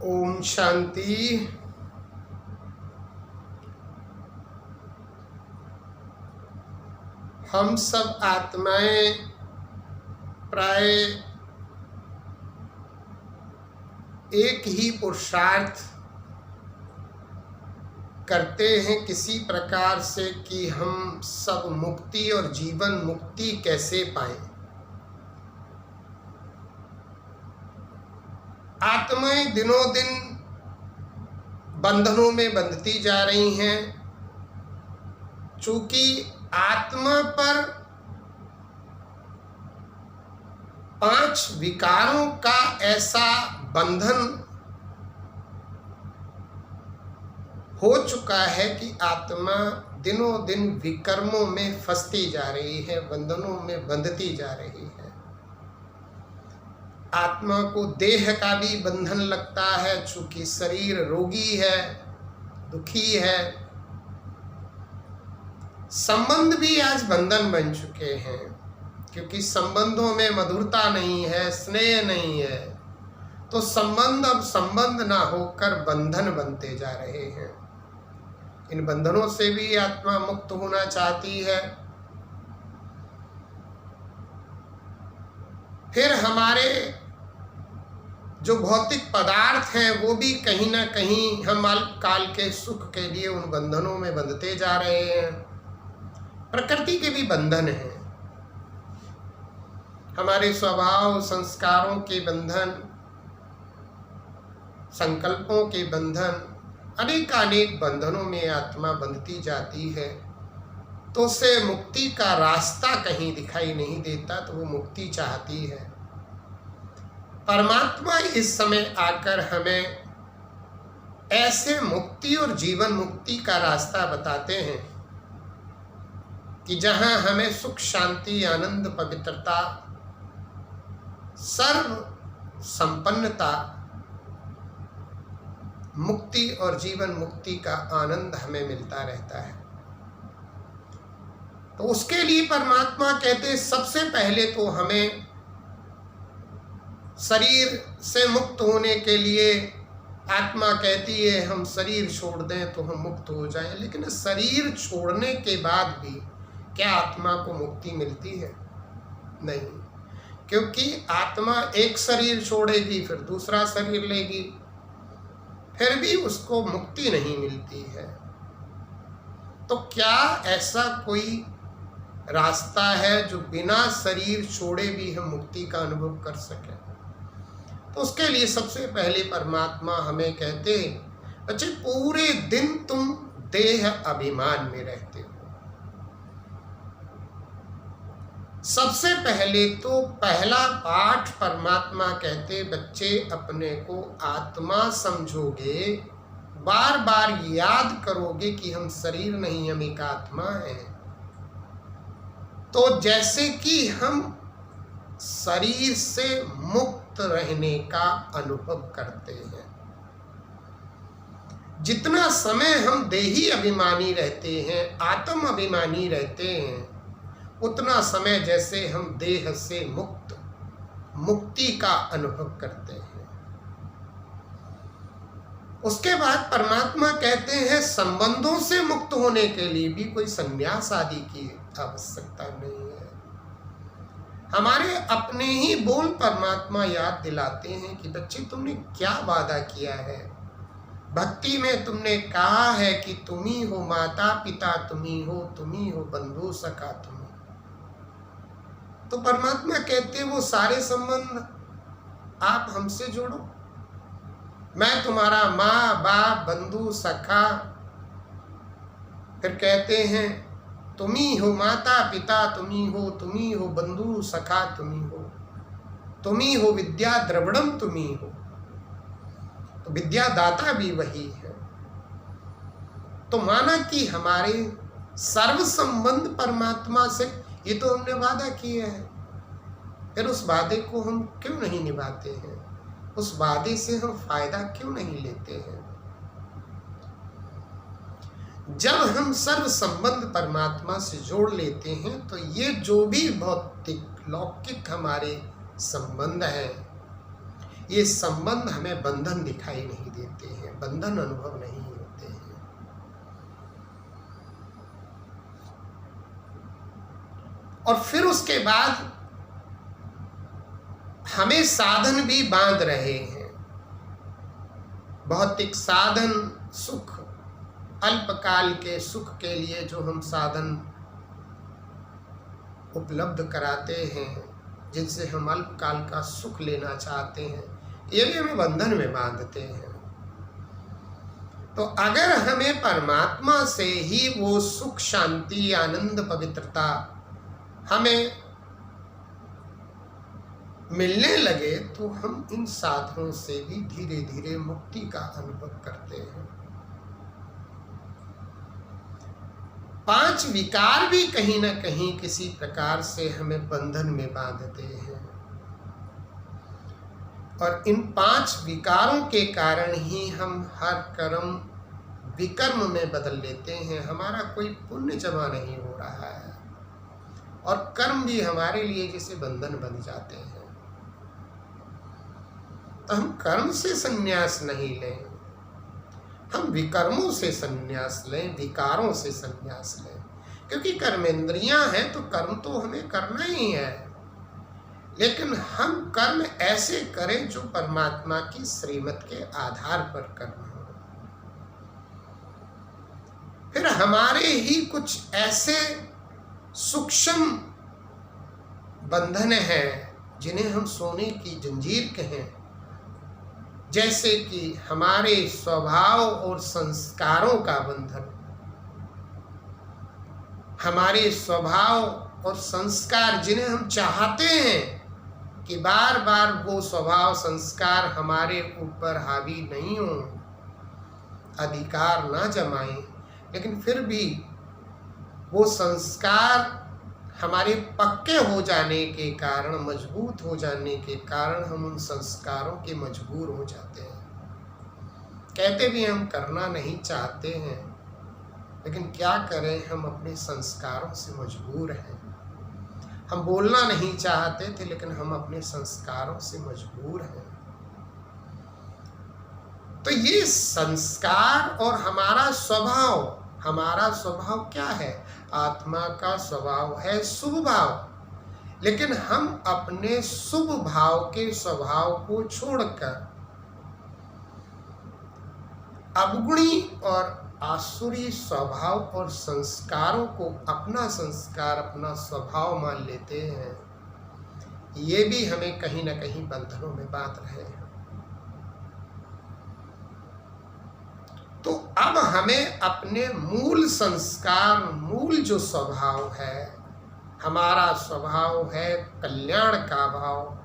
ओम शांति। हम सब आत्माएं प्राय एक ही पुरुषार्थ करते हैं किसी प्रकार से कि हम सब मुक्ति और जीवन मुक्ति कैसे पाएं। आत्माएं दिनों दिन बंधनों में बंधती जा रही हैं, चूंकि आत्मा पर 5 विकारों का ऐसा बंधन हो चुका है कि आत्मा दिनों दिन विकर्मों में फंसती जा रही है, बंधनों में बंधती जा रही है। आत्मा को देह का भी बंधन लगता है, चूंकि शरीर रोगी है, दुखी है। संबंध भी आज बंधन बन चुके हैं, क्योंकि संबंधों में मधुरता नहीं है, स्नेह नहीं है, तो संबंध अब संबंध ना होकर बंधन बनते जा रहे हैं। इन बंधनों से भी आत्मा मुक्त होना चाहती है। फिर हमारे जो भौतिक पदार्थ हैं वो भी कहीं ना कहीं हम अल्पकाल के सुख के लिए उन बंधनों में बंधते जा रहे हैं। प्रकृति के भी बंधन हैं, हमारे स्वभाव संस्कारों के बंधन, संकल्पों के बंधन, अनेक बंधनों में आत्मा बंधती जाती है। तो उसे मुक्ति का रास्ता कहीं दिखाई नहीं देता, तो वो मुक्ति चाहती है। परमात्मा इस समय आकर हमें ऐसे मुक्ति और जीवन मुक्ति का रास्ता बताते हैं कि जहां हमें सुख, शांति, आनंद, पवित्रता, सर्व संपन्नता, मुक्ति और जीवन मुक्ति का आनंद हमें मिलता रहता है। तो उसके लिए परमात्मा कहते सबसे पहले तो हमें शरीर से मुक्त होने के लिए आत्मा कहती है हम शरीर छोड़ दें तो हम मुक्त हो जाएं। लेकिन शरीर छोड़ने के बाद भी क्या आत्मा को मुक्ति मिलती है? नहीं, क्योंकि आत्मा एक शरीर छोड़ेगी, फिर दूसरा शरीर लेगी, फिर भी उसको मुक्ति नहीं मिलती है। तो क्या ऐसा कोई रास्ता है जो बिना शरीर छोड़े भी हम मुक्ति का अनुभव कर सकें? तो उसके लिए सबसे पहले परमात्मा हमें कहते हैं, बच्चे पूरे दिन तुम देह अभिमान में रहते हो। सबसे पहले तो पहला पाठ परमात्मा कहते, बच्चे अपने को आत्मा समझोगे, बार बार याद करोगे कि हम शरीर नहीं, हम एक आत्मा है, तो जैसे कि हम शरीर से मुक्त रहने का अनुभव करते हैं। जितना समय हम देही अभिमानी रहते हैं, आत्म अभिमानी रहते हैं, उतना समय जैसे हम देह से मुक्ति का अनुभव करते हैं। उसके बाद परमात्मा कहते हैं संबंधों से मुक्त होने के लिए भी कोई संन्यास आदि की आवश्यकता नहीं है। हमारे अपने ही बोल परमात्मा याद दिलाते हैं कि बच्चे तुमने क्या वादा किया है। भक्ति में तुमने कहा है कि तुम ही हो माता पिता, तुम ही हो बंधु सखा, तुम। तो परमात्मा कहते वो सारे संबंध आप हमसे जोड़ो। मैं तुम्हारा माँ बाप, बंधु सखा, फिर कहते हैं तुम ही हो माता पिता, तुम ही हो बंधु सखा, तुम ही हो विद्या द्रविड़म, तुम ही हो। तो विद्या दाता भी वही है। तो माना कि हमारे सर्व संबंध परमात्मा से, ये तो हमने वादा किया है, फिर उस वादे को हम क्यों नहीं निभाते हैं? उस वादे से हम फायदा क्यों नहीं लेते हैं? जब हम सर्व संबंध परमात्मा से जोड़ लेते हैं तो ये जो भी भौतिक लौकिक हमारे संबंध हैं, ये संबंध हमें बंधन दिखाई नहीं देते हैं, बंधन अनुभव नहीं होते हैं। और फिर उसके बाद हमें साधन भी बांध रहे हैं। भौतिक साधन सुख, अल्पकाल के सुख के लिए जो हम साधन उपलब्ध कराते हैं, जिनसे हम अल्पकाल का सुख लेना चाहते हैं, ये भी हमें बंधन में बांधते हैं। तो अगर हमें परमात्मा से ही वो सुख, शांति, आनंद, पवित्रता हमें मिलने लगे तो हम इन साधनों से भी धीरे धीरे मुक्ति का अनुभव करते हैं। 5 विकार भी कहीं ना कहीं किसी प्रकार से हमें बंधन में बांधते हैं, और इन 5 विकारों के कारण ही हम हर कर्म विकर्म में बदल लेते हैं। हमारा कोई पुण्य जमा नहीं हो रहा है और कर्म भी हमारे लिए जैसे बंधन बन जाते हैं। तो हम कर्म से संन्यास नहीं लें, हम विकर्मों से संन्यास लें, विकारों से संन्यास लें। क्योंकि कर्मेंद्रियां हैं तो कर्म तो हमें करना ही है, लेकिन हम कर्म ऐसे करें जो परमात्मा की श्रीमत के आधार पर कर्म हो। फिर हमारे ही कुछ ऐसे सूक्ष्म बंधन हैं जिन्हें हम सोने की जंजीर कहें, जैसे कि हमारे स्वभाव और संस्कारों का बंधन। हमारे स्वभाव और संस्कार जिन्हें हम चाहते हैं कि बार बार वो स्वभाव संस्कार हमारे ऊपर हावी नहीं हो, अधिकार ना जमाएं, लेकिन फिर भी वो संस्कार हमारे पक्के हो जाने के कारण, मजबूत हो जाने के कारण हम उन संस्कारों के मजबूर हो जाते हैं। कहते भी हम करना नहीं चाहते हैं, लेकिन क्या करें, हम अपने संस्कारों से मजबूर हैं। हम बोलना नहीं चाहते थे, लेकिन हम अपने संस्कारों से मजबूर हैं। तो ये संस्कार और हमारा स्वभाव क्या है? आत्मा का स्वभाव है शुभ भाव, लेकिन हम अपने शुभ भाव के स्वभाव को छोड़कर अवगुणी और आसुरी स्वभाव और संस्कारों को अपना संस्कार, अपना स्वभाव मान लेते हैं। ये भी हमें कहीं ना कहीं बंधनों में बांध रहे हैं। तो अब हमें अपने मूल संस्कार, मूल जो स्वभाव है, हमारा स्वभाव है कल्याण का भाव,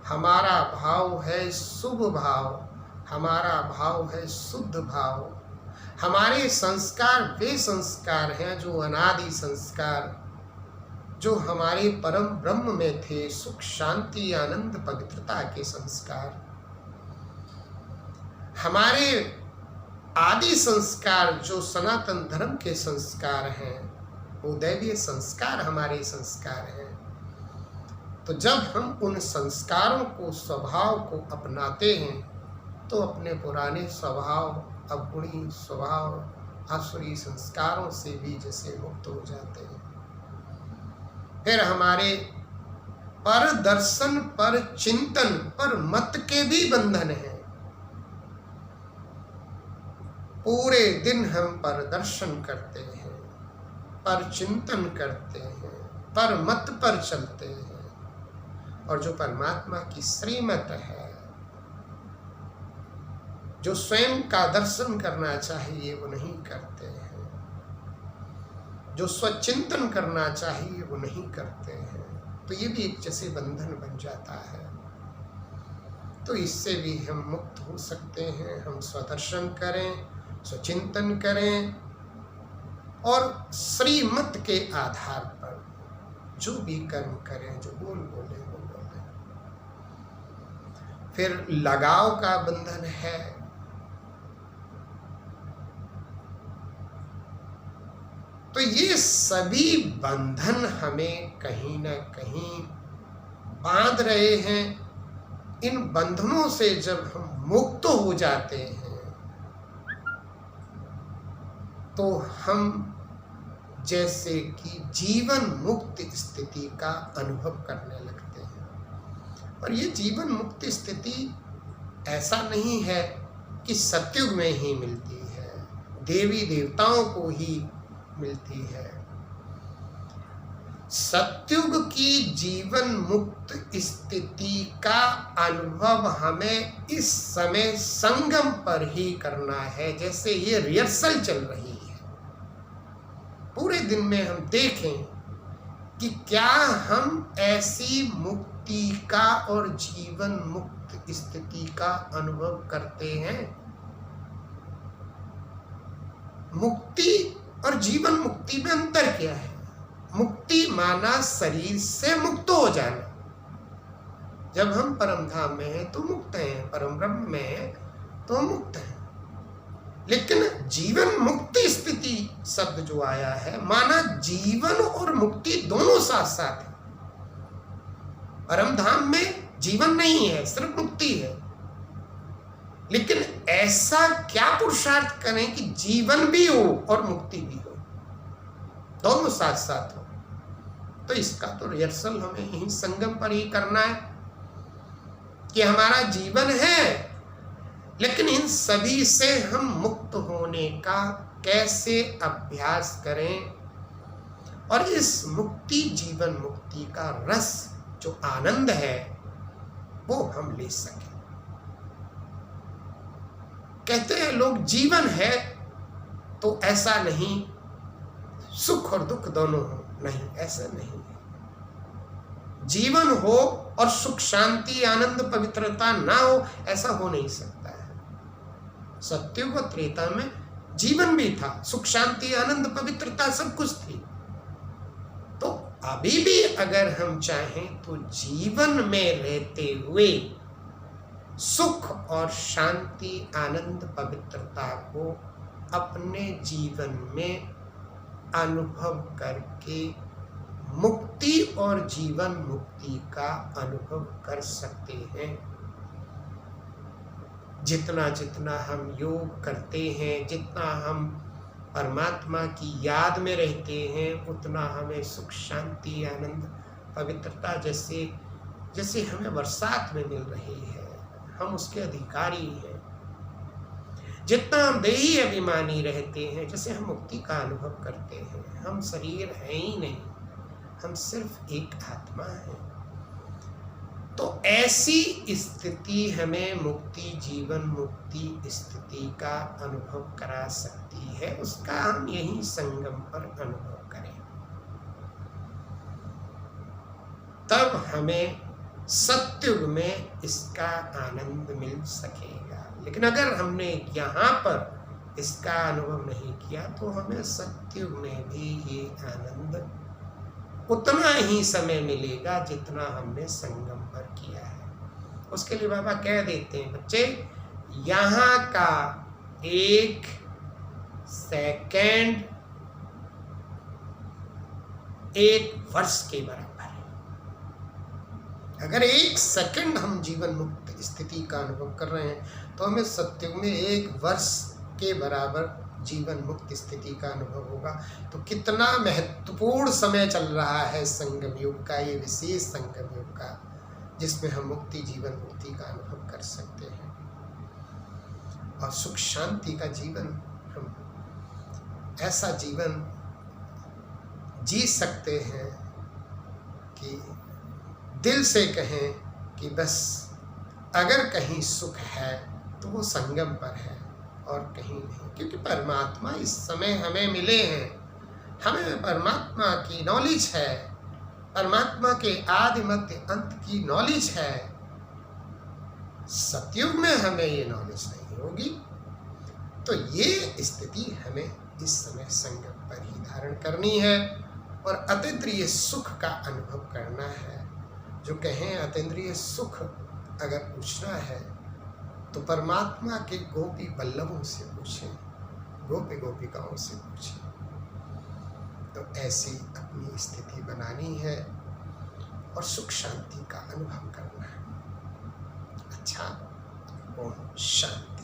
हमारा भाव है शुभ भाव, हमारा भाव है शुद्ध भाव। हमारे संस्कार वे संस्कार हैं जो अनादि संस्कार, जो हमारे परम ब्रह्म में थे, सुख, शांति, आनंद, पवित्रता के संस्कार। हमारे आदि संस्कार जो सनातन धर्म के संस्कार हैं, वो दैवीय संस्कार हमारे संस्कार हैं। तो जब हम उन संस्कारों को, स्वभाव को अपनाते हैं, तो अपने पुराने स्वभाव, अवगुणी स्वभाव, आसुरी संस्कारों से भी जैसे मुक्त हो जाते हैं। फिर हमारे पर दर्शन, पर चिंतन, पर मत के भी बंधन हैं। पूरे दिन हम पर दर्शन करते हैं, पर चिंतन करते हैं, पर मत पर चलते हैं, और जो परमात्मा की श्रीमत है, जो स्वयं का दर्शन करना चाहिए वो नहीं करते हैं, जो स्वचिंतन करना चाहिए वो नहीं करते हैं। तो ये भी एक जैसे बंधन बन जाता है। तो इससे भी हम मुक्त हो सकते हैं। हम स्वदर्शन करें, स्वचिंतन करें, और श्रीमत के आधार पर जो भी कर्म करें, जो बोले वो बोले। फिर लगाव का बंधन है। तो ये सभी बंधन हमें कहीं ना कहीं बांध रहे हैं, इन बंधनों से जब हम मुक्त हो जाते हैं तो हम जैसे कि जीवन मुक्त स्थिति का अनुभव करने लगते हैं। और ये जीवन मुक्त स्थिति ऐसा नहीं है कि सतयुग में ही मिलती है, देवी देवताओं को ही मिलती है। सतयुग की जीवन मुक्त स्थिति का अनुभव हमें इस समय संगम पर ही करना है। जैसे ये रिहर्सल चल रही है, पूरे दिन में हम देखें कि क्या हम ऐसी मुक्ति का और जीवन मुक्त स्थिति का अनुभव करते हैं। मुक्ति और जीवन मुक्ति में अंतर क्या है? मुक्ति माना शरीर से मुक्त हो जाना। जब हम परम धाम में हैं तो मुक्त हैं, परम ब्रह्म में हैं तो मुक्त हैं। लेकिन जीवन मुक्ति स्थिति शब्द जो आया है, माना जीवन और मुक्ति दोनों साथ साथ है। परम धाम में जीवन नहीं है, सिर्फ मुक्ति है। लेकिन ऐसा क्या पुरुषार्थ करें कि जीवन भी हो और मुक्ति भी हो, दोनों साथ साथ हो। तो इसका तो रिहर्सल हमें यही संगम पर ही करना है कि हमारा जीवन है, लेकिन इन सभी से हम मुक्त होने का कैसे अभ्यास करें और इस मुक्ति जीवन मुक्ति का रस जो आनंद है वो हम ले सकें। कहते हैं लोग जीवन है तो ऐसा नहीं, सुख और दुख दोनों हो। नहीं, ऐसा नहीं है। जीवन हो और सुख शांति आनंद पवित्रता ना हो, ऐसा हो नहीं सकता है। सतयुग और त्रेता में जीवन भी था, सुख शांति आनंद पवित्रता सब कुछ थी। तो अभी भी अगर हम चाहें तो जीवन में रहते हुए सुख और शांति आनंद पवित्रता को अपने जीवन में अनुभव करके मुक्ति और जीवन मुक्ति का अनुभव कर सकते हैं। जितना जितना हम योग करते हैं, जितना हम परमात्मा की याद में रहते हैं, उतना हमें सुख शांति आनंद पवित्रता जैसे जैसे हमें बरसात में मिल रही है, हम उसके अधिकारी हैं। जितना हम देही अभिमानी रहते हैं, जैसे हम मुक्ति का अनुभव करते हैं, हम शरीर हैं ही नहीं, हम सिर्फ एक आत्मा है। तो ऐसी स्थिति हमें मुक्ति जीवन मुक्ति स्थिति का अनुभव करा सकती है। उसका हम यही संगम पर अनुभव करें, तब हमें सतयुग में इसका आनंद मिल सकेगा। लेकिन अगर हमने यहाँ पर इसका अनुभव नहीं किया तो हमें सतयुग में भी ये आनंद उतना ही समय मिलेगा जितना हमने संगम पर किया है। उसके लिए बाबा कह देते हैं, बच्चे यहाँ का एक सेकंड एक वर्ष के बराबर है। अगर एक सेकंड हम जीवन मुक्त स्थिति का अनुभव कर रहे हैं तो हमें सतयुग में एक वर्ष के बराबर जीवन मुक्त स्थिति का अनुभव होगा। तो कितना महत्वपूर्ण समय चल रहा है संगम युग का, ये विशेष संगम युग का, जिसमें हम मुक्ति जीवन मुक्ति का अनुभव कर सकते हैं और सुख शांति का जीवन, हम ऐसा जीवन जी सकते हैं कि दिल से कहें कि बस अगर कहीं सुख है तो वो संगम पर है और कहीं नहीं। क्योंकि परमात्मा इस समय हमें मिले हैं, हमें परमात्मा की नॉलेज है, परमात्मा के आदि मध्य अंत की नॉलेज है। सतयुग में हमें ये नॉलेज नहीं होगी। तो ये स्थिति हमें इस समय संगम पर ही धारण करनी है और अतीन्द्रिय सुख का अनुभव करना है। जो कहें अतीन्द्रिय सुख अगर पूछना है तो परमात्मा के गोपी बल्लभों से पूछें, गोपी गोपिकाओं से पूछें। तो ऐसी अपनी स्थिति बनानी है और सुख शांति का अनुभव करना है। ओम शांति।